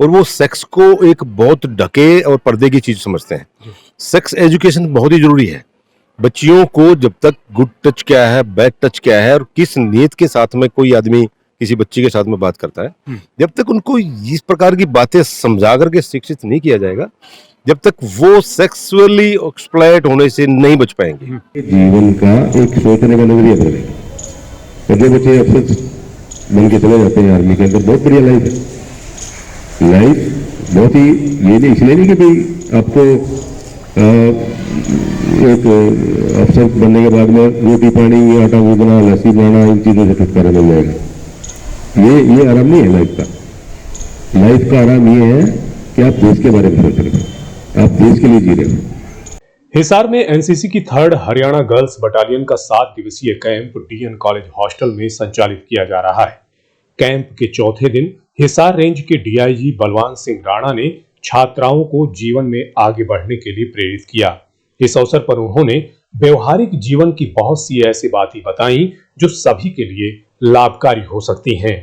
और वो सेक्स को एक बहुत ढके और पर्दे की चीज समझते हैं। सेक्स एजुकेशन बहुत ही जरूरी है। बच्चियों को जब तक गुड टच क्या है, बैड टच क्या है और किस नीयत के साथ में कोई आदमी किसी बच्ची के साथ में बात करता है, जब तक उनको इस प्रकार की बातें समझा करके शिक्षित नहीं किया जाएगा, जब तक वो सेक्सुअली एक्सप्लॉइट होने से नहीं बच पाएंगे। जीवन का एक सोचने का नजरिया बदलेगा। जो बच्चे अक्सर बन के चले जाते हैं आर्मी के अंदर, बहुत बढ़िया लाइफ है। लाइफ बहुत ही, ये नहीं इसलिए नहीं कि भाई आपको एक अफसर बनने के बाद में रोटी पानी, आटा गूंदना, लस्सी बनाना, इन चीजों से छुटकारा मिल जाएगा। ये आराम नहीं है लाइफ का। लाइफ का आराम ये है कि आप देश के बारे में सोच रहे हो, आप देश के लिए जी रहे हो। हिसार में एनसीसी की 3rd हरियाणा गर्ल्स बटालियन का 7 दिवसीय कैंप डीएन कॉलेज हॉस्टल में संचालित किया जा रहा है। कैंप के चौथे दिन हिसार रेंज के डीआईजी बलवान सिंह राणा ने छात्राओं को जीवन में आगे बढ़ने के लिए प्रेरित किया। इस अवसर पर उन्होंने व्यवहारिक जीवन की बहुत सी ऐसी बातें बताई जो सभी के लिए लाभकारी हो सकती हैं।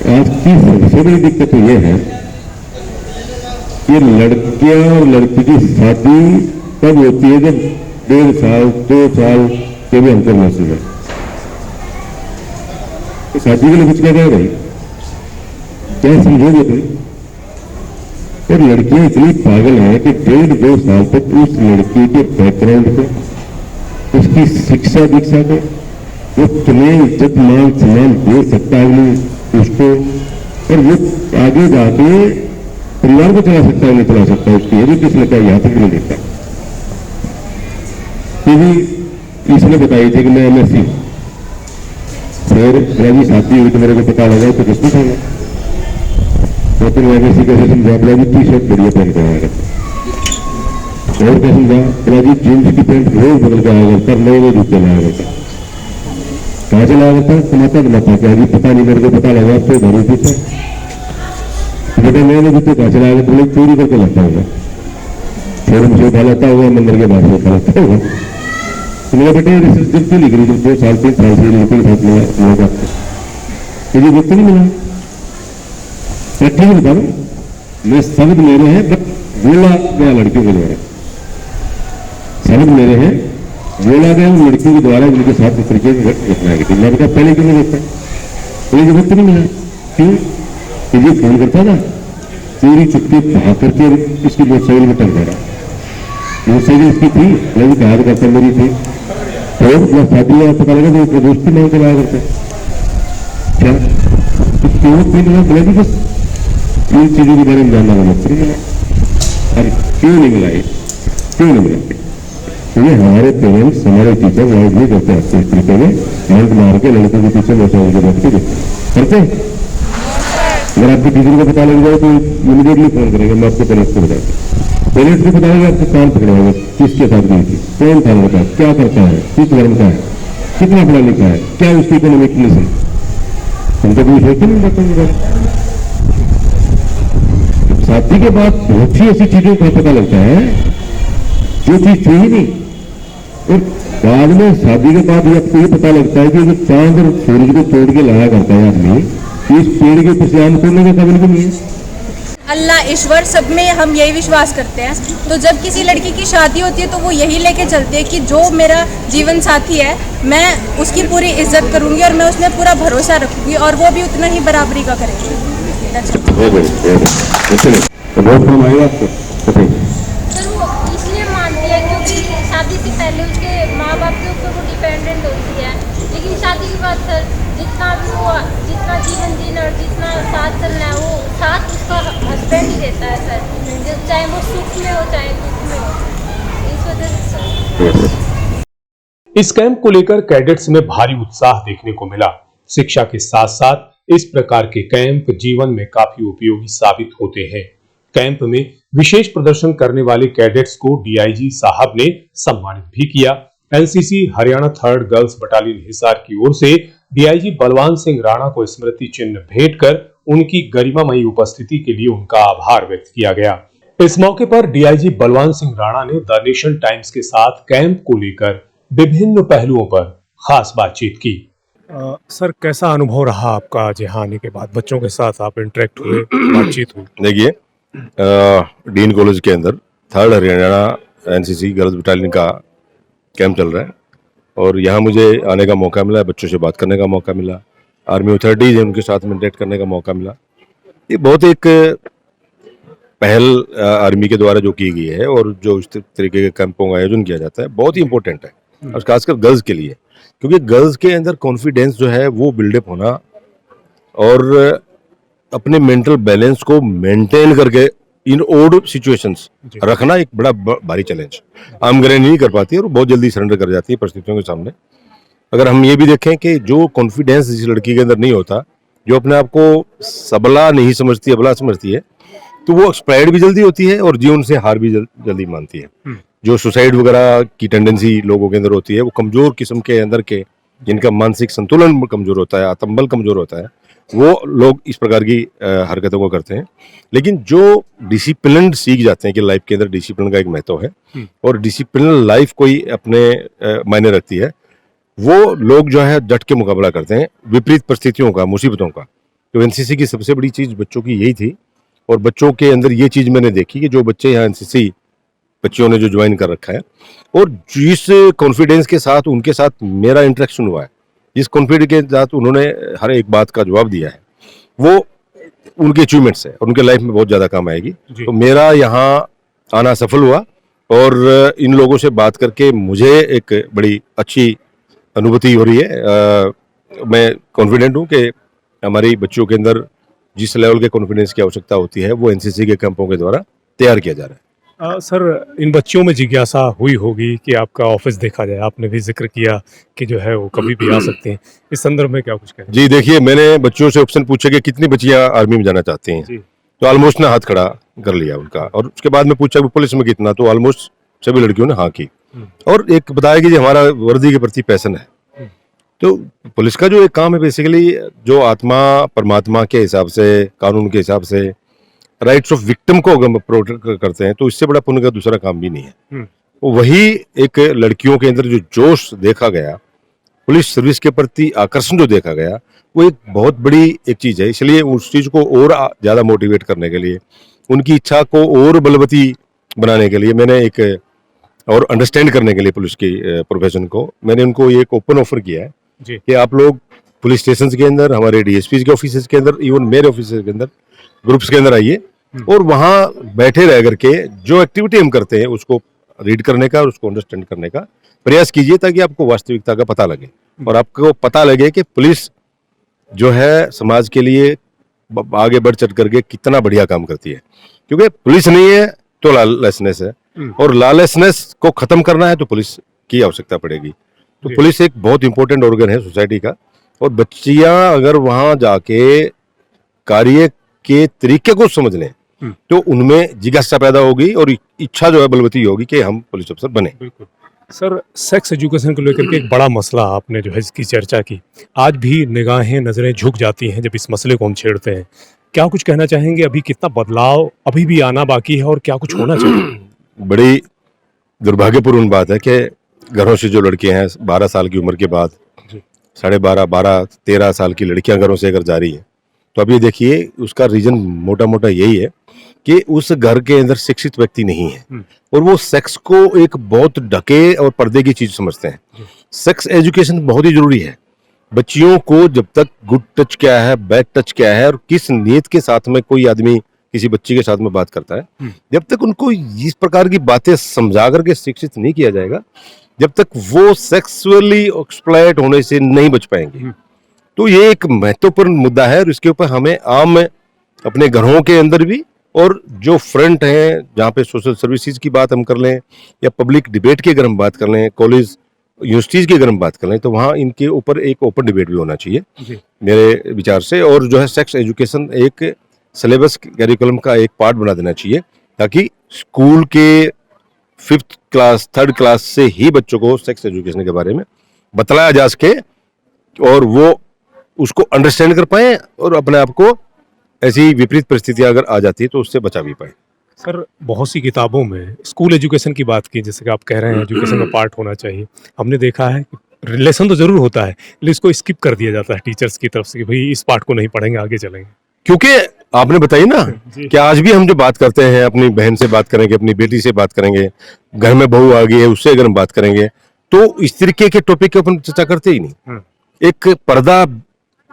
आज की सबसे बड़ी दिक्कत तो यह है कि लड़कियां और लड़की की शादी तब होती है जब 1.5 साल 2 साल के भी अंतर महसूस है। तो शादी के लिए कुछ क्या भाई, क्या समझोगे तुम? और लड़कियां इतनी पागल हैं कि 1.5-2 साल तक उस लड़की के बैकग्राउंड को, उसकी शिक्षा दीक्षा को, वो तुम्हें इज्जत मान सम्मान दे सकता है नहीं उसको, और वो आगे जाके परिवार को चला सकता है नहीं चला सकता है, उसकी एजुकेशन का यहाँ तक नहीं देखता। ये भी इसने बताई थी कि मैं एमएससी, फिर मेरी शादी हुई तो मेरे को पता लगा तो किसमें होगा, तो फिर एमएससी कैसे समझा, ब्लाजी टी-शर्ट बढ़िया पहन के आया करता, और कैसे समझा, ब्लाजी जीन्स की पैंट रोज बदल के आया करता, नए जूते लाया करता। कहाँ चला करता, कमाता क्या जी पता नहीं, मेरे को पता लगा तो घर पूछा बेटा नए जूते कहाँ चला करता, बोले चोरी करके लगता होगा, फिर मुझे उठा लेता होगा, मंदिर के बाद से उठा लेता होगा। तो मेरा बेटे रिसर्च जब क्यों लिख रही थी, 2 साल 3 साल से लिखने के साथ मिला मुझे वक्त नहीं मिला। मैं ठीक बता रहा हूँ, मैं शब्द मेरे हैं बट बोला गया लड़कियों के द्वारा, शब्द मेरे हैं बोला गया उन लड़कियों के द्वारा जिनके साथ इस तरीके से घटना की थी। मैं बेटा पहले क्यों नहीं देखता, मुझे वक्त नहीं मिला। क्यों? ये फोन करता था चोरी चुपके भाग करके इसकी मोटरसाइकिल में टंग रहा, मोटरसाइकिल इसकी थी, मैं भी कहा करता मेरी थी, और जब शादी में पता लगा तो दोस्ती मांग के लाया करते क्या, क्यों मिला भी, बस इन चीजों के बारे में जानना होना चाहिए। अरे क्यों नहीं मिला, क्यों नहीं मिला? ये हमारे पेरेंट्स, हमारे टीचर गाइड नहीं करते हैं इस तरीके में मांग मार के लड़कों के पीछे मोटरसाइकिल के बैठ के करते। अगर आपके टीचर को पता लग जाए तो इमीडिएटली फोन करेंगे, मैं आपको पेरेंट्स को बताऊंगा, पेरेंट्स को बताएंगे, आपको कान पकड़ेंगे, किसके साथ गई थी, कौन था लड़का, क्या करता है, किस धर्म का है, कितना पढ़ा लिखा है, क्या उसकी इकोनॉमिक कंडीशन, उनको भी सोचते नहीं बताएंगे। शादी के बाद बहुत सी ऐसी चीजों का पता लगता है जो चीज थी ही नहीं, और बाद में शादी के बाद आपको ये पता लगता है कि चांद और सूरज को तोड़ के लाया करता है आदमी, इस पेड़ के पीछे आम तोड़ने का काबिल भी नहीं है। अल्लाह ईश्वर सब में हम यही विश्वास करते हैं। तो जब किसी लड़की की शादी होती है तो वो यही लेके चलती है कि जो मेरा जीवन साथी है मैं उसकी पूरी इज्जत करूंगी और मैं उसमें पूरा भरोसा रखूंगी और वो भी उतना ही बराबरी का करेगी। सर वो इसलिए मानती है क्योंकि शादी से पहले उसके माँ बाप के ऊपर वो डिपेंडेंट होती है, लेकिन शादी के बाद सर जितना भी वो जितना जीवन जीना और जितना साथ चलना है वो साथ उसका हस्बैंड ही देता है सर, चाहे वो सुख में हो चाहे दुख में हो। इस वजह से सर इस कैंप को लेकर कैडेट्स में भारी उत्साह देखने को मिला। शिक्षा के साथ साथ इस प्रकार के कैंप जीवन में काफी उपयोगी साबित होते हैं। कैंप में विशेष प्रदर्शन करने वाले कैडेट्स को डीआईजी साहब ने सम्मानित भी किया। NCC Haryana 3rd girls battalion Hisar की ओर से डीआईजी बलवान सिंह राणा को स्मृति चिन्ह भेंट कर उनकी गरिमामयी उपस्थिति के लिए उनका आभार व्यक्त किया गया। इस मौके पर डीआईजी बलवान सिंह राणा ने द नेशन टाइम्स के साथ कैंप को लेकर विभिन्न पहलुओं पर खास बातचीत की। सर कैसा अनुभव रहा आपका आज यहाँ आने के बाद? बच्चों के साथ आप इंटरेक्ट हुए, बातचीत हुई? देखिए, डीन कॉलेज के अंदर 3rd Haryana NCC girls battalion का कैंप चल रहा है और यहाँ मुझे आने का मौका मिला, बच्चों से बात करने का मौका मिला, आर्मी अथॉरिटीज है उनके साथ में इंटरेक्ट करने का मौका मिला। ये बहुत एक पहल आर्मी के द्वारा जो की गई है और जो इस तरीके के कैंपों का आयोजन किया जाता है बहुत ही इंपॉर्टेंट है और खासकर गर्ल्स के लिए, क्योंकि गर्ल्स के अंदर कॉन्फिडेंस जो है वो बिल्डअप होना और अपने मेंटल बैलेंस को मेंटेन करके इन ओड सिचुएशंस रखना एक बड़ा भारी चैलेंज आम गृह नहीं कर पाती है और बहुत जल्दी सरेंडर कर जाती है परिस्थितियों के सामने। अगर हम ये भी देखें कि जो कॉन्फिडेंस जिस लड़की के अंदर नहीं होता, जो अपने आप को सबला नहीं समझती, अबला समझती है, तो वो एक्सपायर्ड भी जल्दी होती है और जीवन से हार भी जल्दी मानती है। जो सुसाइड वगैरह की टेंडेंसी लोगों के अंदर होती है, वो कमजोर किस्म के अंदर के जिनका मानसिक संतुलन कमजोर होता है, आत्मबल कमजोर होता है, वो लोग इस प्रकार की हरकतों को करते हैं। लेकिन जो डिसिप्लिन सीख जाते हैं कि लाइफ के अंदर डिसिप्लिन का एक महत्व है और डिसिप्लिन लाइफ कोई अपने मायने रखती है, वो लोग जो है डट के मुकाबला करते हैं विपरीत परिस्थितियों का, मुसीबतों का। तो एनसीसी की सबसे बड़ी चीज बच्चों की यही थी और बच्चों के अंदर ये चीज मैंने देखी कि जो बच्चे यहाँ एनसीसी बच्चों ने जो ज्वाइन कर रखा है और जिस कॉन्फिडेंस के साथ उनके साथ मेरा इंटरेक्शन हुआ है, जिस कॉन्फिडेंस के साथ उन्होंने हर एक बात का जवाब दिया है, वो उनके अचीवमेंट्स है और उनके लाइफ में बहुत ज़्यादा काम आएगी। तो मेरा यहाँ आना सफल हुआ और इन लोगों से बात करके मुझे एक बड़ी अच्छी अनुभूति हो रही है। मैं कॉन्फिडेंट हूँ कि हमारी बच्चों के अंदर जिस लेवल के कॉन्फिडेंस की आवश्यकता होती है वो एनसीसी के कैंपों के द्वारा तैयार किया जा रहा है। सर इन बच्चों में जिज्ञासा हुई होगी कि आपका ऑफिस देखा जाए, आपने भी जिक्र किया कि जो है वो कभी भी आ सकते हैं, इस संदर्भ में क्या कुछ कहें? जी देखिए, मैंने बच्चों से ऑप्शन पूछे कि कितनी बच्चियां आर्मी में जाना चाहती हैं, तो ऑलमोस्ट ने हाथ खड़ा कर लिया उनका और उसके बाद में पूछा कि पुलिस में कितना, तो ऑलमोस्ट सभी लड़कियों ने हाँ की और एक बताया कि हमारा वर्दी के प्रति पैशन है। तो पुलिस का जो एक काम है बेसिकली जो आत्मा परमात्मा के हिसाब से, कानून के हिसाब से राइट्स ऑफ विक्टिम को अगर प्रोटेक्ट करते हैं तो इससे बड़ा पुण्य का दूसरा काम भी नहीं है। तो वही एक लड़कियों के अंदर जो जोश देखा गया, पुलिस सर्विस के प्रति आकर्षण जो देखा गया, वो एक बहुत बड़ी एक चीज है। इसलिए उस चीज को और ज्यादा मोटिवेट करने के लिए, उनकी इच्छा को और बलवती बनाने के लिए मैंने एक और अंडरस्टैंड करने के लिए पुलिस की प्रोफेशन को मैंने उनको एक ओपन ऑफर किया है कि आप लोग पुलिस स्टेशन के अंदर, हमारे डीएसपी के ऑफिस के अंदर, इवन मेरे ऑफिस के अंदर, ग्रुप्स के अंदर आइए और वहां बैठे रह करके जो एक्टिविटी हम करते हैं उसको रीड करने का और उसको अंडरस्टैंड करने का प्रयास कीजिए ताकि आपको वास्तविकता का पता लगे और आपको पता लगे कि पुलिस जो है समाज के लिए आगे बढ़ चढ़ करके कितना बढ़िया काम करती है। क्योंकि पुलिस नहीं है तो लॉलेसनेस है और लॉलेसनेस को खत्म करना है तो पुलिस की आवश्यकता पड़ेगी। तो पुलिस एक बहुत इंपॉर्टेंट ऑर्गन है सोसाइटी का और बच्चियां अगर वहां जाके कार्य के तरीके को समझ लें तो उनमें जिज्ञासा पैदा होगी और इच्छा जो है बलवती होगी कि हम पुलिस अफसर बने। बिल्कुल। सर सेक्स एजुकेशन को लेकर के एक बड़ा मसला आपने जो है इसकी चर्चा की, आज भी निगाहें नजरें झुक जाती हैं जब इस मसले को हम छेड़ते हैं। क्या कुछ कहना चाहेंगे, अभी कितना बदलाव अभी भी आना बाकी है और क्या कुछ होना चाहिए? बड़ी दुर्भाग्यपूर्ण बात है कि घरों से जो लड़कियां हैं 12 साल की उम्र के बाद 12.5-13 साल की लड़कियां घरों से अगर जा रही हैं तो अब ये देखिए उसका रीजन मोटा मोटा यही है कि उस घर के अंदर शिक्षित व्यक्ति नहीं है और वो सेक्स को एक बहुत ढके और पर्दे की चीज समझते हैं। सेक्स एजुकेशन बहुत ही जरूरी है। बच्चियों को जब तक गुड टच क्या है, बैड टच क्या है और किस नीयत के साथ में कोई आदमी किसी बच्ची के साथ में बात करता है, जब तक उनको इस प्रकार की बातें समझा करके शिक्षित नहीं किया जाएगा, जब तक वो सेक्सुअली एक्सप्लॉइट होने से नहीं बच पाएंगे। तो ये एक महत्वपूर्ण मुद्दा है और इसके ऊपर हमें आम अपने घरों के अंदर भी और जो फ्रंट हैं जहाँ पे सोशल सर्विसेज की बात हम कर लें या पब्लिक डिबेट की अगर हम बात कर लें, कॉलेज यूनिवर्सिटीज की अगर हम बात कर लें, तो वहाँ इनके ऊपर एक ओपन डिबेट भी होना चाहिए मेरे विचार से। और जो है सेक्स एजुकेशन एक सिलेबस कैरिकुलम का एक पार्ट बना देना चाहिए ताकि स्कूल के 5th क्लास 3rd क्लास से ही बच्चों को सेक्स एजुकेशन के बारे में बतलाया जा सके और वो उसको अंडरस्टैंड कर पाए और अपने आप को ऐसी विपरीत परिस्थितियां अगर आ जाती है तो उससे बचा भी पाए। सर बहुत सी किताबों में स्कूल एजुकेशन की बात की, जैसे कि आप कह रहे हैं एजुकेशन का पार्ट होना चाहिए। हमने देखा है कि लेसन तो जरूर होता है, लेकिन इसको स्किप कर दिया जाता है टीचर्स की तरफ से कि भाई इस पार्ट को नहीं पढ़ेंगे, आगे चलेंगे। क्योंकि आपने बताई ना कि आज भी हम जो बात करते हैं, अपनी बहन से बात करेंगे, अपनी बेटी से बात करेंगे, घर में बहू आ गई है उससे अगर हम बात करेंगे, तो इस तरीके के टॉपिक के अपन चर्चा करते ही नहीं। एक पर्दा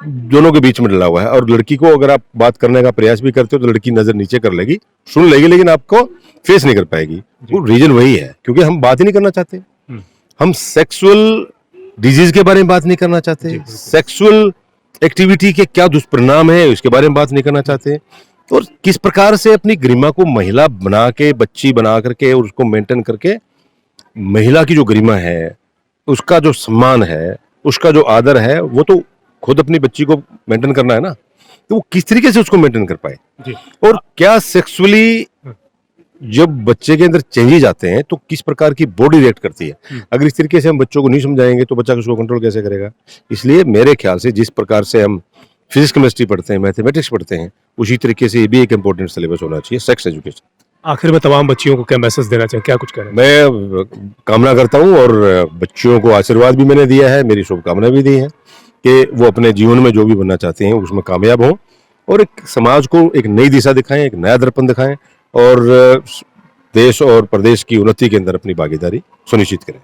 दोनों के बीच में डला हुआ है, और लड़की को अगर आप बात करने का प्रयास भी करते हो तो लड़की नजर नीचे कर लेगी, सुन लेगी, लेकिन आपको फेस नहीं कर पाएगी। वो रीजन वही है, क्योंकि हम बात ही नहीं करना चाहते। हम सेक्सुअल डिजीज के बारे में बात नहीं करना चाहते, सेक्सुअल एक्टिविटी के क्या दुष्परिणाम है उसके बारे में बात नहीं करना चाहते, और किस प्रकार से अपनी गरिमा को महिला बना के, बच्ची बना करके और उसको मेंटेन करके महिला की जो गरिमा है, उसका जो सम्मान है, उसका जो आदर है, वो तो खुद अपनी बच्ची को मेंटेन करना है ना, तो वो किस तरीके से उसको मेंटेन कर पाए। और क्या सेक्सुअली जब बच्चे के अंदर चेंजेस आते हैं तो किस प्रकार की बॉडी रिएक्ट करती है। अगर इस तरीके से हम बच्चों को नहीं समझाएंगे तो बच्चा उसको कंट्रोल कैसे करेगा। इसलिए मेरे ख्याल से जिस प्रकार से हम फिजिक्स केमिस्ट्री पढ़ते हैं, मैथमेटिक्स पढ़ते हैं, उसी तरीके से ये भी एक इम्पोर्टेंट सिलेबस होना चाहिए, सेक्स एजुकेशन। आखिर में तमाम बच्चियों को क्या मैसेज देना चाहिए, क्या कुछ करें? मैं कामना करता हूँ, और बच्चियों को आशीर्वाद भी मैंने दिया है, मेरी शुभकामना भी दी है कि वो अपने जीवन में जो भी बनना चाहते हैं उसमें कामयाब हों, और एक समाज को एक नई दिशा दिखाएं, एक नया दर्पण दिखाएं, और देश और प्रदेश की उन्नति के अंदर अपनी भागीदारी सुनिश्चित करें।